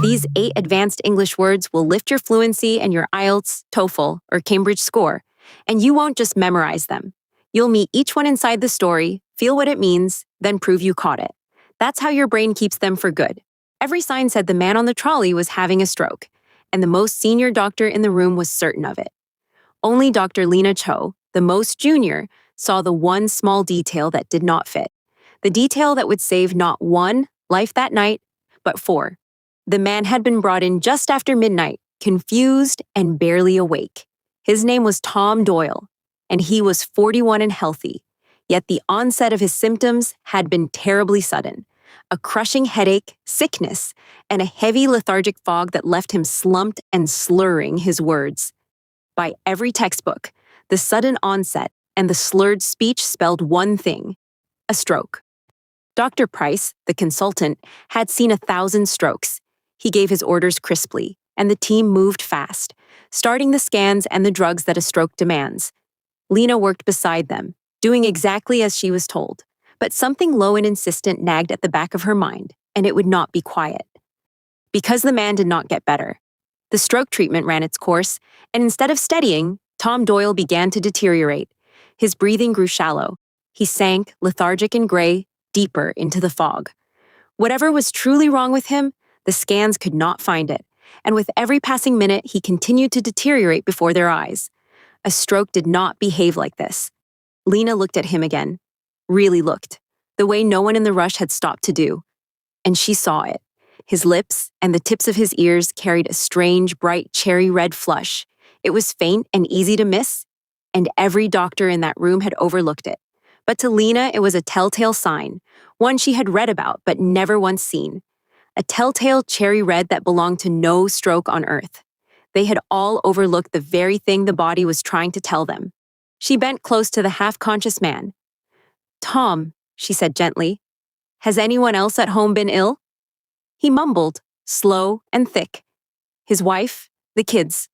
These 8 advanced English words will lift your fluency and your IELTS, TOEFL, or Cambridge score. And you won't just memorize them. You'll meet each one inside the story, feel what it means, then prove you caught it. That's how your brain keeps them for good. Every sign said the man on the trolley was having a stroke, and the most senior doctor in the room was certain of it. Only Dr. Lena Cho, the most junior, saw the one small detail that did not fit. The detail that would save not 1 life that night, but 4. The man had been brought in just after midnight, confused and barely awake. His name was Tom Doyle, and he was 41 and healthy. Yet the onset of his symptoms had been terribly sudden. A crushing headache, sickness, and a heavy lethargic fog that left him slumped and slurring his words. By every textbook, the sudden onset and the slurred speech spelled one thing: a stroke. Dr. Price, the consultant, had seen 1,000 strokes. He gave his orders crisply, and the team moved fast, starting the scans and the drugs that a stroke demands. Lena worked beside them, doing exactly as she was told. But something low and insistent nagged at the back of her mind, and it would not be quiet. Because the man did not get better. The stroke treatment ran its course, and instead of steadying, Tom Doyle began to deteriorate. His breathing grew shallow. He sank, lethargic and gray, deeper into the fog. Whatever was truly wrong with him, the scans could not find it, and with every passing minute, he continued to deteriorate before their eyes. A stroke did not behave like this. Lena looked at him again. Really looked, the way no one in the rush had stopped to do. And she saw it. His lips and the tips of his ears carried a strange, bright cherry red flush. It was faint and easy to miss, and every doctor in that room had overlooked it. But to Lena, it was a telltale sign, one she had read about but never once seen. A telltale cherry red that belonged to no stroke on earth. They had all overlooked the very thing the body was trying to tell them. She bent close to the half-conscious man. "Tom," she said gently, "has anyone else at home been ill?" He mumbled, slow and thick. His wife, the kids,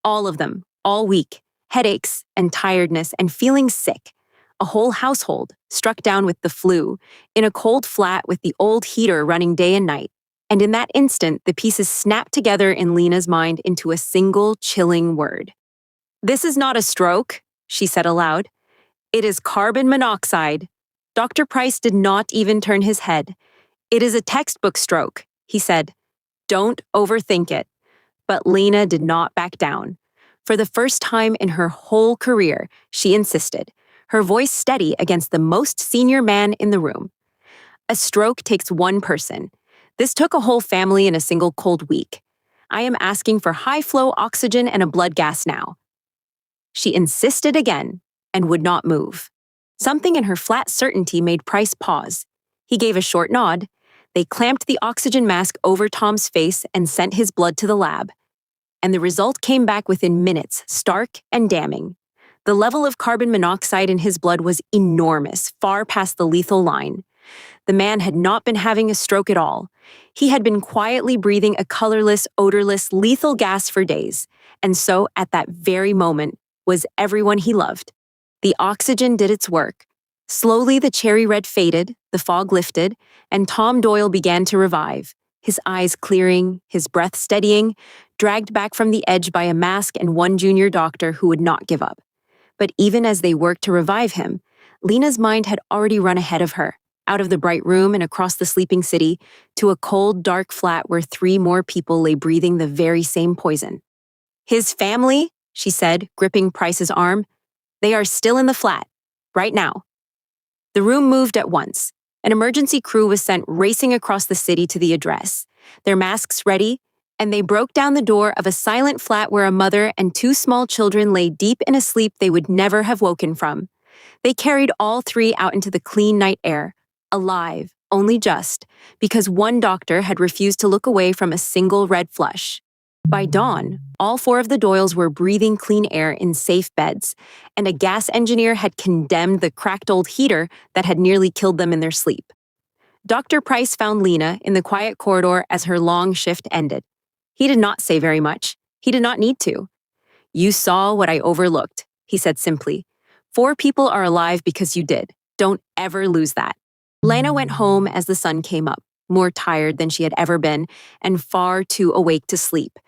all of them, all weak, headaches and tiredness and feeling sick. A whole household struck down with the flu, in a cold flat with the old heater running day and night. And in that instant, the pieces snapped together in Lena's mind into a single chilling word. "This is not a stroke," she said aloud. "It is carbon monoxide." Dr. Price did not even turn his head. "It is a textbook stroke," he said. "Don't overthink it." But Lena did not back down. For the first time in her whole career, she insisted, her voice steady against the most senior man in the room. "A stroke takes one person. This took a whole family in a single cold week. I am asking for high-flow oxygen and a blood gas now." She insisted again and would not move. Something in her flat certainty made Price pause. He gave a short nod. They clamped the oxygen mask over Tom's face and sent his blood to the lab. And the result came back within minutes, stark and damning. The level of carbon monoxide in his blood was enormous, far past the lethal line. The man had not been having a stroke at all. He had been quietly breathing a colorless, odorless, lethal gas for days. And so, at that very moment, was everyone he loved. The oxygen did its work. Slowly the cherry red faded, the fog lifted, and Tom Doyle began to revive, his eyes clearing, his breath steadying, dragged back from the edge by a mask and one junior doctor who would not give up. But even as they worked to revive him, Lena's mind had already run ahead of her, out of the bright room and across the sleeping city, to a cold, dark flat where 3 more people lay breathing the very same poison. "His family," she said, gripping Price's arm, "they are still in the flat, right now." The room moved at once. An emergency crew was sent racing across the city to the address, their masks ready, and they broke down the door of a silent flat where a mother and 2 small children lay deep in a sleep they would never have woken from. They carried all 3 out into the clean night air, alive, only just, because one doctor had refused to look away from a single red flush. By dawn, all 4 of the Doyles were breathing clean air in safe beds, and a gas engineer had condemned the cracked old heater that had nearly killed them in their sleep. Dr. Price found Lena in the quiet corridor as her long shift ended. He did not say very much. He did not need to. "You saw what I overlooked," he said simply. 4 people are alive because you did. Don't ever lose that." Lena went home as the sun came up. more tired than she had ever been, and far too awake to sleep.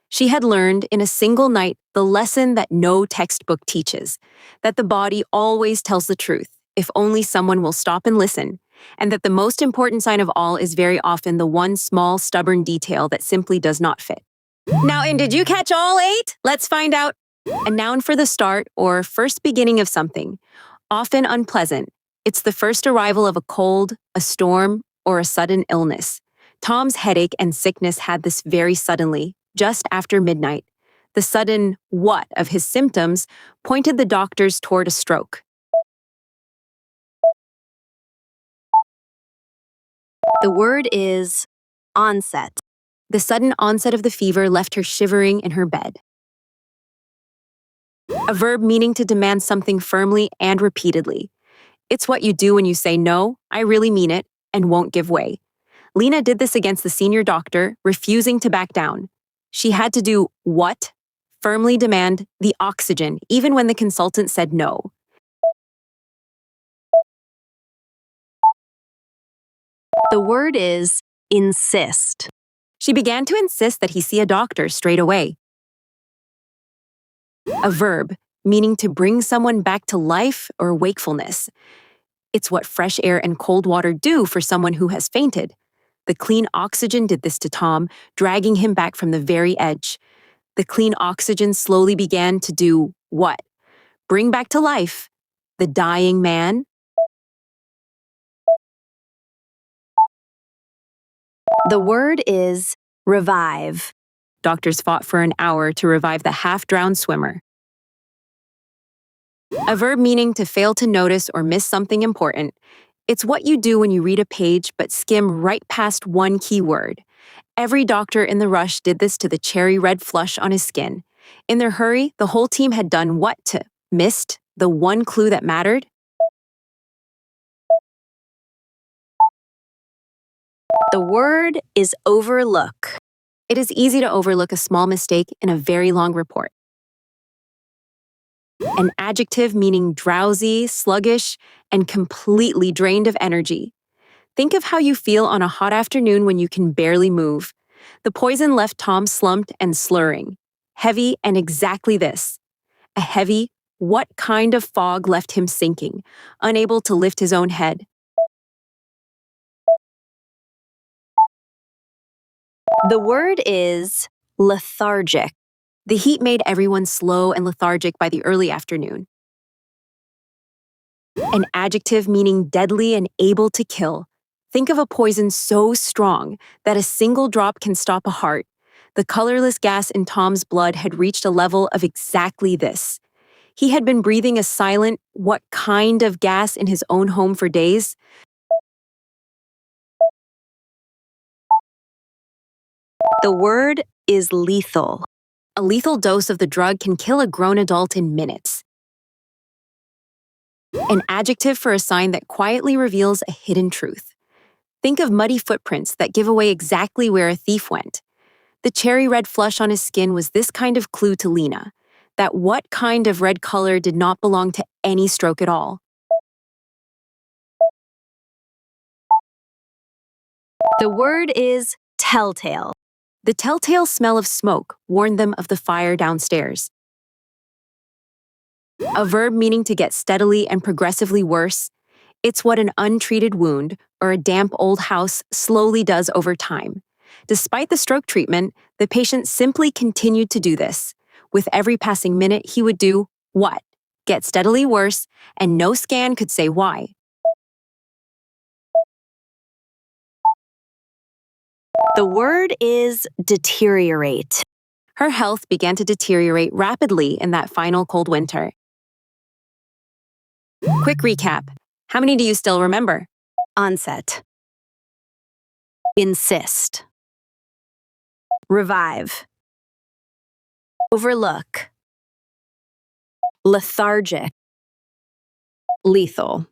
She had learned in a single night the lesson that no textbook teaches, that the body always tells the truth, if only someone will stop and listen, and that the most important sign of all is very often the one small, stubborn detail that simply does not fit. Now, and did you catch all 8? Let's find out. A noun for the start or first beginning of something, often unpleasant. It's the first arrival of a cold, a storm, or a sudden illness. Tom's headache and sickness had this very suddenly, just after midnight. The sudden what of his symptoms pointed the doctors toward a stroke. The word is onset. The sudden onset of the fever left her shivering in her bed. A verb meaning to demand something firmly and repeatedly. It's what you do when you say, no, I really mean it, and won't give way. Lena did this against the senior doctor, refusing to back down. She had to do what? Firmly demand the oxygen, even when the consultant said no. The word is insist. She began to insist that he see a doctor straight away. A verb, meaning to bring someone back to life or wakefulness. It's what fresh air and cold water do for someone who has fainted. The clean oxygen did this to Tom, dragging him back from the very edge. The clean oxygen slowly began to do what? Bring back to life the dying man. The word is revive. Doctors fought for an hour to revive the half-drowned swimmer. A verb meaning to fail to notice or miss something important. It's what you do when you read a page but skim right past one key word. Every doctor in the rush did this to the cherry red flush on his skin. In their hurry, the whole team had done what to missed the one clue that mattered. The word is overlook. It is easy to overlook a small mistake in a very long report. An adjective meaning drowsy, sluggish, and completely drained of energy. Think of how you feel on a hot afternoon when you can barely move. The poison left Tom slumped and slurring. Heavy and exactly this. A heavy, what kind of fog left him sinking, unable to lift his own head. The word is lethargic. The heat made everyone slow and lethargic by the early afternoon. An adjective meaning deadly and able to kill. Think of a poison so strong that a single drop can stop a heart. The colorless gas in Tom's blood had reached a level of exactly this. He had been breathing a silent, what kind of gas in his own home for days. The word is lethal. A lethal dose of the drug can kill a grown adult in minutes. An adjective for a sign that quietly reveals a hidden truth. Think of muddy footprints that give away exactly where a thief went. The cherry red flush on his skin was this kind of clue to Lena, that what kind of red color did not belong to any stroke at all. The word is telltale. The telltale smell of smoke warned them of the fire downstairs. A verb meaning to get steadily and progressively worse. It's what an untreated wound or a damp old house slowly does over time. Despite the stroke treatment, the patient simply continued to do this. With every passing minute, he would do what? Get steadily worse, and no scan could say why. The word is deteriorate. Her health began to deteriorate rapidly in that final cold winter. Quick recap. How many do you still remember? Onset. Insist. Revive. Overlook. Lethargic. Lethal.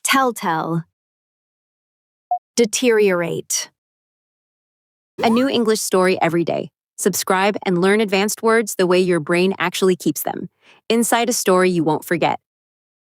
Telltale. Deteriorate. A new English story every day. Subscribe and learn advanced words the way your brain actually keeps them. Inside a story you won't forget.